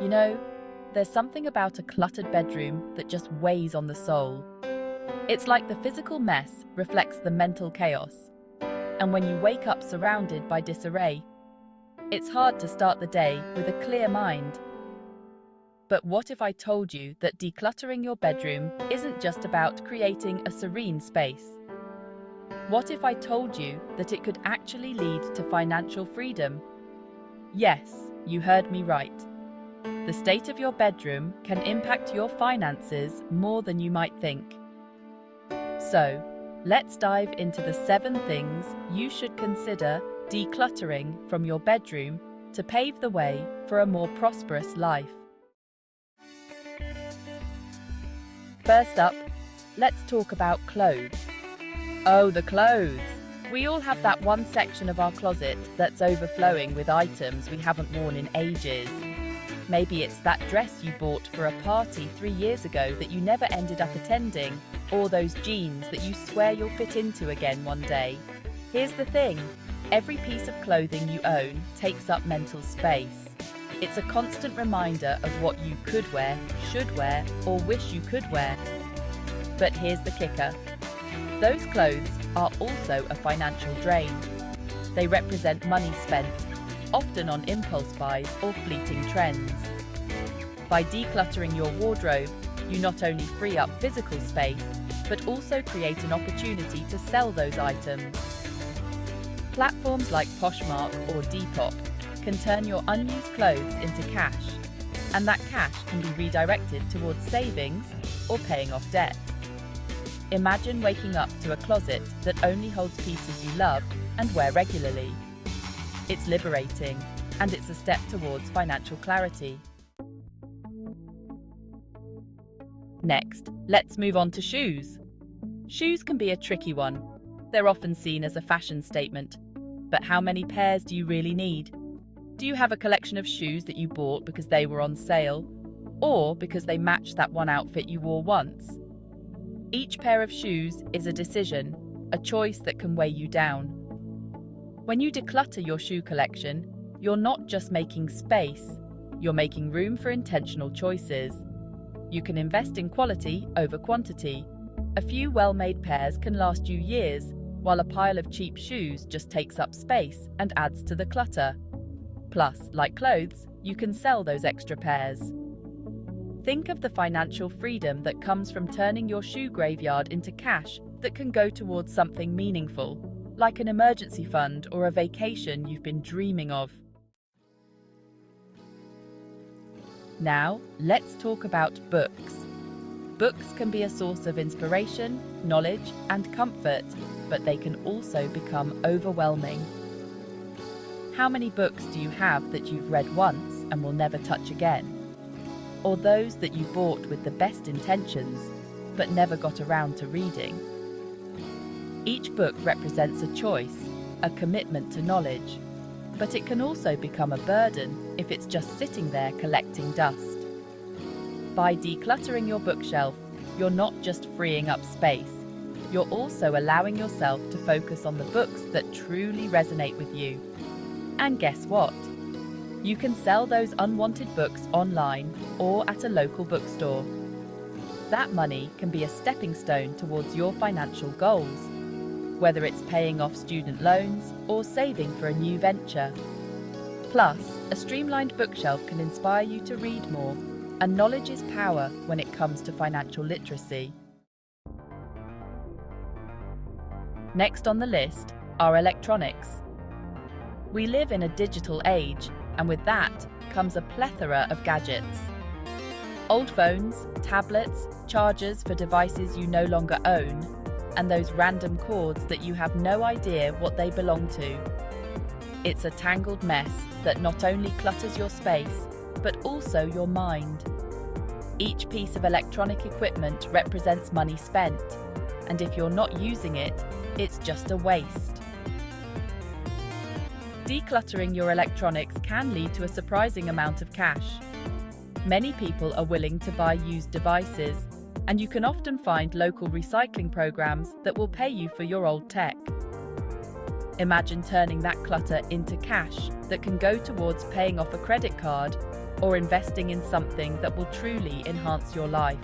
You know, there's something about a cluttered bedroom that just weighs on the soul. It's like the physical mess reflects the mental chaos. And when you wake up surrounded by disarray, it's hard to start the day with a clear mind. But what if I told you that decluttering your bedroom isn't just about creating a serene space? What if I told you that it could actually lead to financial freedom? Yes, you heard me right. The state of your bedroom can impact your finances more than you might think. So, let's dive into the 7 things you should consider decluttering from your bedroom to pave the way for a more prosperous life. First up, let's talk about clothes. Oh, the clothes! We all have that one section of our closet that's overflowing with items we haven't worn in ages. Maybe it's that dress you bought for a party 3 years ago that you never ended up attending, or those jeans that you swear you'll fit into again one day. Here's the thing, every piece of clothing you own takes up mental space. It's a constant reminder of what you could wear, should wear, or wish you could wear. But here's the kicker. Those clothes are also a financial drain. They represent money spent, often on impulse buys or fleeting trends. By decluttering your wardrobe, you not only free up physical space, but also create an opportunity to sell those items. Platforms like Poshmark or Depop can turn your unused clothes into cash, and that cash can be redirected towards savings or paying off debt. Imagine waking up to a closet that only holds pieces you love and wear regularly. It's liberating, and it's a step towards financial clarity. Next, let's move on to shoes. Shoes can be a tricky one. They're often seen as a fashion statement. But how many pairs do you really need? Do you have a collection of shoes that you bought because they were on sale, or because they matched that one outfit you wore once? Each pair of shoes is a decision, a choice that can weigh you down. When you declutter your shoe collection, you're not just making space, you're making room for intentional choices. You can invest in quality over quantity. A few well-made pairs can last you years, while a pile of cheap shoes just takes up space and adds to the clutter. Plus, like clothes, you can sell those extra pairs. Think of the financial freedom that comes from turning your shoe graveyard into cash that can go towards something meaningful, like an emergency fund or a vacation you've been dreaming of. Now, let's talk about books. Books can be a source of inspiration, knowledge, and comfort, but they can also become overwhelming. How many books do you have that you've read once and will never touch again? Or those that you bought with the best intentions, but never got around to reading? Each book represents a choice, a commitment to knowledge, but it can also become a burden if it's just sitting there collecting dust. By decluttering your bookshelf, you're not just freeing up space, you're also allowing yourself to focus on the books that truly resonate with you. And guess what? You can sell those unwanted books online or at a local bookstore. That money can be a stepping stone towards your financial goals, whether it's paying off student loans or saving for a new venture. Plus, a streamlined bookshelf can inspire you to read more, and knowledge is power when it comes to financial literacy. Next on the list are electronics. We live in a digital age, and with that comes a plethora of gadgets. Old phones, tablets, chargers for devices you no longer own, and those random cords that you have no idea what they belong to. It's a tangled mess that not only clutters your space, but also your mind. Each piece of electronic equipment represents money spent, and if you're not using it, it's just a waste. Decluttering your electronics can lead to a surprising amount of cash. Many people are willing to buy used devices, and you can often find local recycling programs that will pay you for your old tech. Imagine turning that clutter into cash that can go towards paying off a credit card or investing in something that will truly enhance your life.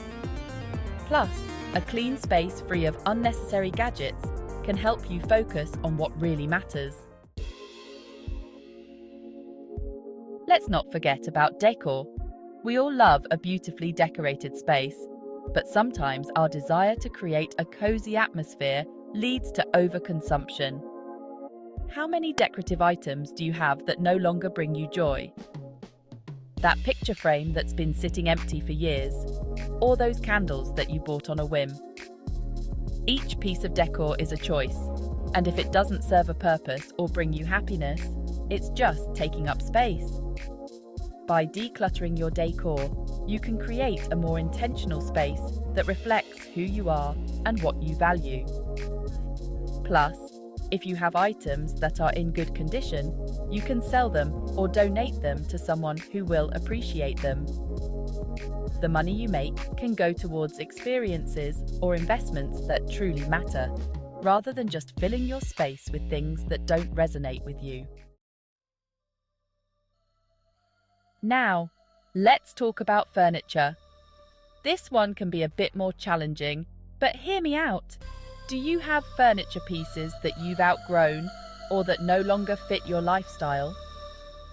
Plus, a clean space free of unnecessary gadgets can help you focus on what really matters. Let's not forget about decor. We all love a beautifully decorated space, but sometimes our desire to create a cozy atmosphere leads to overconsumption. How many decorative items do you have that no longer bring you joy? That picture frame that's been sitting empty for years, or those candles that you bought on a whim. Each piece of decor is a choice, and if it doesn't serve a purpose or bring you happiness, it's just taking up space. By decluttering your decor, you can create a more intentional space that reflects who you are and what you value. Plus, if you have items that are in good condition, you can sell them or donate them to someone who will appreciate them. The money you make can go towards experiences or investments that truly matter, rather than just filling your space with things that don't resonate with you. Now, let's talk about furniture. This one can be a bit more challenging, but hear me out. Do you have furniture pieces that you've outgrown or that no longer fit your lifestyle?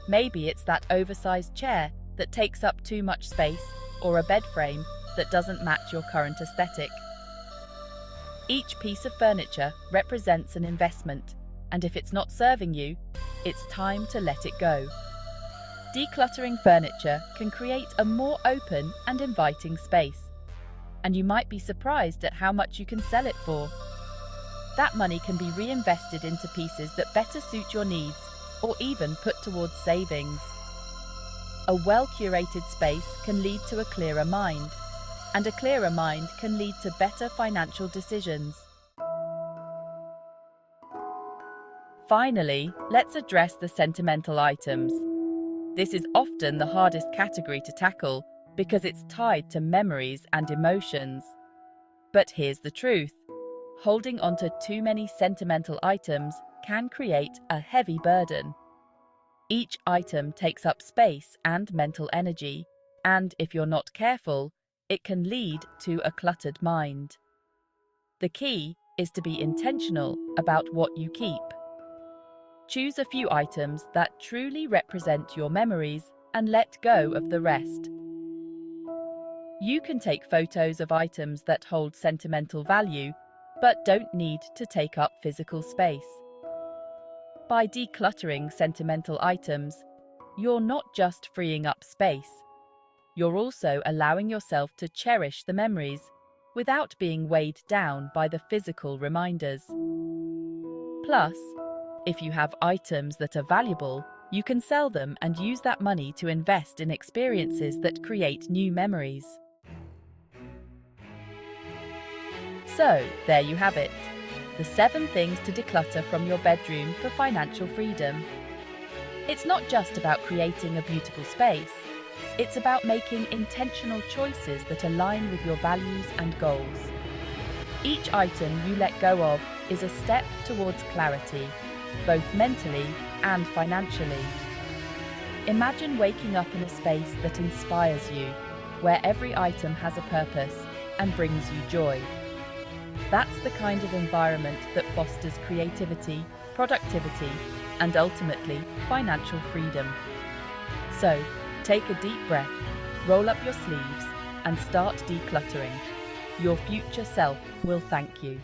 Maybe it's that oversized chair that takes up too much space or a bed frame that doesn't match your current aesthetic. Each piece of furniture represents an investment, and if it's not serving you, it's time to let it go. Decluttering furniture can create a more open and inviting space, and you might be surprised at how much you can sell it for. That money can be reinvested into pieces that better suit your needs, or even put towards savings. A well-curated space can lead to a clearer mind, and a clearer mind can lead to better financial decisions. Finally, let's address the sentimental items. This is often the hardest category to tackle because it's tied to memories and emotions. But here's the truth. Holding onto too many sentimental items can create a heavy burden. Each item takes up space and mental energy, and if you're not careful, it can lead to a cluttered mind. The key is to be intentional about what you keep. Choose a few items that truly represent your memories and let go of the rest. You can take photos of items that hold sentimental value, but don't need to take up physical space. By decluttering sentimental items, you're not just freeing up space, you're also allowing yourself to cherish the memories without being weighed down by the physical reminders. Plus, if you have items that are valuable, you can sell them and use that money to invest in experiences that create new memories. So, there you have it. The 7 things to declutter from your bedroom for financial freedom. It's not just about creating a beautiful space. It's about making intentional choices that align with your values and goals. Each item you let go of is a step towards clarity, both mentally and financially. Imagine waking up in a space that inspires you, where every item has a purpose and brings you joy. That's the kind of environment that fosters creativity, productivity, and ultimately financial freedom. So, take a deep breath, roll up your sleeves, and start decluttering. Your future self will thank you.